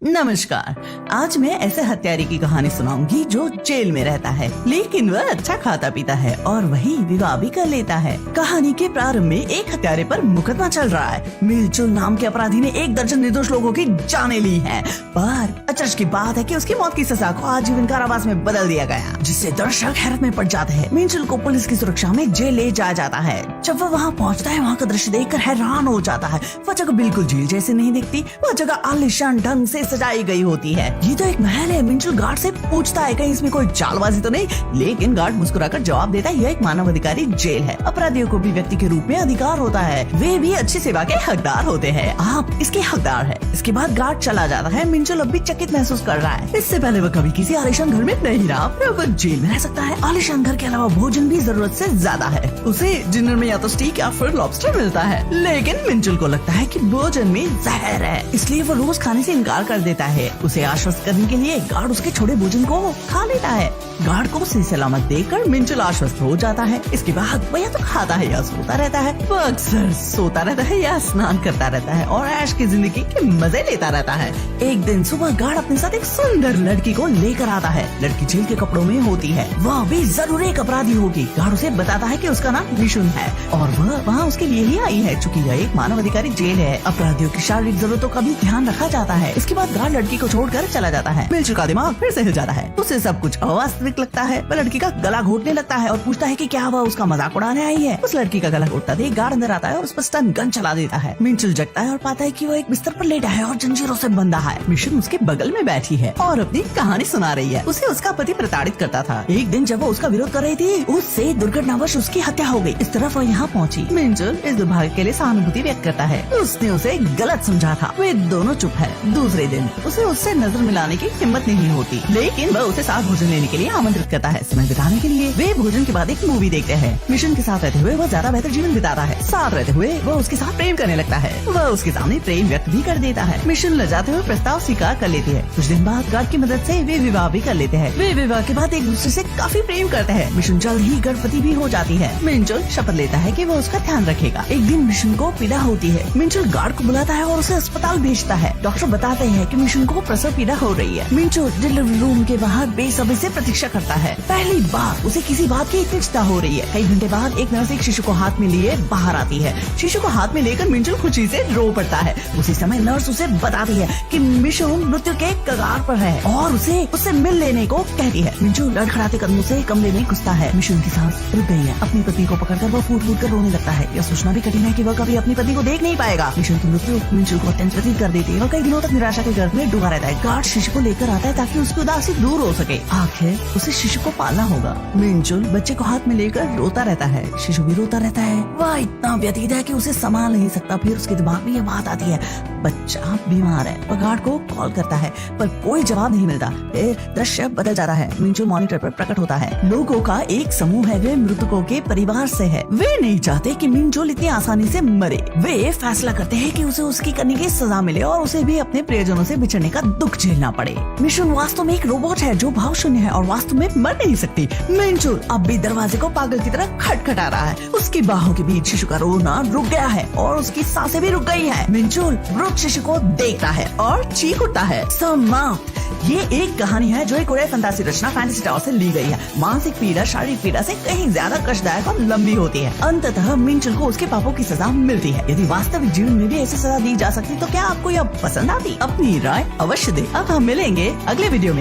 नमस्कार। आज मैं ऐसे हत्यारे की कहानी सुनाऊंगी जो जेल में रहता है, लेकिन वह अच्छा खाता पीता है और वही विवाह भी कर लेता है। कहानी के प्रारंभ में एक हत्यारे पर मुकदमा चल रहा है। मिलचुल नाम के अपराधी ने 1 दर्जन निर्दोष लोगों की जानें ली हैं, पर अचरज की बात है कि उसकी मौत की सजा को आजीवन कारावास में बदल दिया गया, जिससे दर्शक हैरत में पड़ जाते हैं। मिलचुल को पुलिस की सुरक्षा में जेल ले जाया जाता है। जब वह वहाँ पहुँचता है, वहाँ का दृश्य देखकर हैरान हो जाता है। वह जगह बिल्कुल जेल जैसे नहीं दिखती, वह जगह आलीशान ढंग से सजाई गई होती है। ये तो एक महल है। मिलचुल गार्ड से पूछता है कहीं इसमें कोई चालबाजी तो नहीं, लेकिन गार्ड मुस्कुराकर जवाब देता है यह एक मानवाधिकारी जेल है। अपराधियों को भी व्यक्ति के रूप में अधिकार होता है, वे भी अच्छी सेवा के हकदार होते हैं, आप इसके हकदार है। इसके बाद गार्ड चला जाता है। मिलचुल अब भी चकित महसूस कर रहा है। इससे पहले वह कभी किसी आलीशान घर में नहीं रहा, वह जेल में रह सकता है। आलीशान घर के अलावा भोजन भी जरूरत से ज्यादा है। उसे डिनर में या तो स्टीक या फिर लॉबस्टर मिलता है, लेकिन मिलचुल को लगता है कि भोजन में जहर है, इसलिए वो रोज खाने से इनकार कर देता है। उसे आश्वस्त करने के लिए गार्ड उसके छोड़े भोजन को खा लेता है। गार्ड को सही सलामत देखकर मिलचुल आश्वस्त हो जाता है। इसके बाद वह या तो खाता है या सोता रहता है। वो अक्सर सोता रहता है या स्नान करता रहता है और ऐश की जिंदगी के मजे लेता रहता है। एक दिन सुबह गार्ड अपने साथ एक सुंदर लड़की को लेकर आता है। लड़की जेल के कपड़ों में होती है, वह भी जरूर एक अपराधी होगी। गार्ड उसे बताता है कि उसका नाम मिशुन है और वह वहाँ उसके लिए ही आई है, चूंकि यह एक मानवाधिकारी जेल है। अपराधियों की शारीरिक जरूरतों का भी ध्यान रखा जाता है। इसके बाद गार्ड लड़की को छोड़कर चला जाता है। मिलचुल का दिमाग फिर से हिल जाता है। उसे सब कुछ अवास्तविक लगता है। वह लड़की का गला घोटने लगता है और पूछता है कि क्या वह उसका मजाक उड़ाने आई है। उस लड़की का गला घोटता देख गार्ड अंदर आता है और उस पर स्टन गन चला देता है। मिलचुल जगता है और पाता है कि वो एक बिस्तर पर लेटा है और जंजीरों से बंधा है। मिशुन उसके बगल में बैठी है और अपनी कहानी सुना रही है। उसे उसका पति प्रताड़ित करता था। एक दिन जब वो उसका विरोध कर रही थी, उससे दुर्घटनावश उसकी हत्या हो गई। इस तरफ वो यहाँ पहुँची। मिलचुल इस दुर्भाग्य के लिए सहानुभूति व्यक्त करता है। उसने उसे गलत समझा था। वे दोनों चुप है। दूसरे दिन उसे उससे नजर मिलाने की हिम्मत नहीं होती, लेकिन वह उसे साथ भोजन लेने के लिए आमंत्रित करता है। समय बिताने के लिए वे भोजन के बाद एक मूवी देखते हैं। मिशुन के साथ रहते हुए वह ज्यादा बेहतर जीवन बिताता है। साथ रहते हुए वह उसके साथ प्रेम करने लगता है। वह उसके सामने प्रेम व्यक्त भी कर देता है। मिशुन लजाते हुए प्रस्ताव स्वीकार कर लेती है। कुछ दिन बाद गार्ड की मदद से वे विवाह भी कर लेते हैं। वे विवाह के बाद एक दूसरे से काफी प्रेम करते हैं। मिशुन जल्द ही गर्भवती भी हो जाती है। मिलचुल शपथ लेता है कि वह उसका ध्यान रखेगा। एक दिन मिशुन को पीड़ा होती है। मिलचुल गार्ड को बुलाता है और उसे अस्पताल भेजता है। डॉक्टर बताते हैं कि मिशुन को प्रसव पीड़ा हो रही है। मिलचुल डिलीवरी रूम के बाहर बेसब्री से प्रतीक्षा करता है। पहली बार उसे किसी बात की इतनी चिंता हो रही है। कई घंटे बाद एक नर्स एक शिशु को हाथ में लिए बाहर आती है। शिशु को हाथ में लेकर मिलचुल खुशी से रो पड़ता है। उसी समय नर्स उसे बताती है कि मिशुन मृत्यु के कगार पर है और उसे उससे मिल लेने को कहती है। मिलचुल लड़खड़ाते कदमों से कमरे में घुसता है। मिशुन की सांस रुक गई है। अपनी पत्नी को पकड़कर वह फूट फूट कर रोने लगता है। यह सोचना भी कठिन है कि वह कभी अपनी पत्नी को देख नहीं पाएगा। मिशुन की मृत्यु मिलचुल को अत्यंत व्यथित कर देती है और कई दिनों तक निराशा के गर्भ में डूबा रहता है। गार्ड शिशु को लेकर आता है ताकि उसकी उदासी दूर हो सके। आखिर उसे शिशु को पालना होगा। मिलचुल बच्चे को हाथ में लेकर रोता रहता है। शिशु भी रोता रहता है। वह इतना व्यथित है कि उसे संभाल नहीं सकता। फिर उसके दिमाग में यह बात आती है, बच्चा बीमार है। वह गार्ड को कॉल करता है पर कोई जवाब नहीं मिलता। फिर दृश्य बदल जाता है। मिलचुल मॉनिटर पर प्रकट होता है। लोगों का एक समूह है, वे मृतकों के परिवार से है। वे नहीं चाहते कि मिलचुल इतनी आसानी से मरे। वे फैसला करते हैं कि उसे उसकी करने की सजा मिले और उसे भी अपने प्रियजनों से बिछड़ने का दुख झेलना पड़े। मिशुन वास्तव में एक रोबोट है जो भाव शून्य है और वास्तव में मर नहीं सकती। मिलचुल अब भी दरवाजे को पागल की तरह खटखटा रहा है। उसकी बाहों के बीच शिशु का रोना रुक गया है और उसकी सांसें भी रुक गई है। मिलचुल मृत शिशु को देखता है और चीख उठता है। समाप्त। ये एक कहानी है जो एक कोरियन फंतासी रचना फैंटेसी टावर से ली गई है। मानसिक पीड़ा शारीरिक पीड़ा से कहीं ज्यादा कष्टदायक और लंबी होती है। अंततः मिलचुल को उसके पापों की सजा मिलती है। यदि वास्तविक जीवन में भी ऐसी सजा दी जा सकती तो क्या आपको यह पसंद आती? अपनी राय अवश्य दे। अब हम मिलेंगे अगले वीडियो में।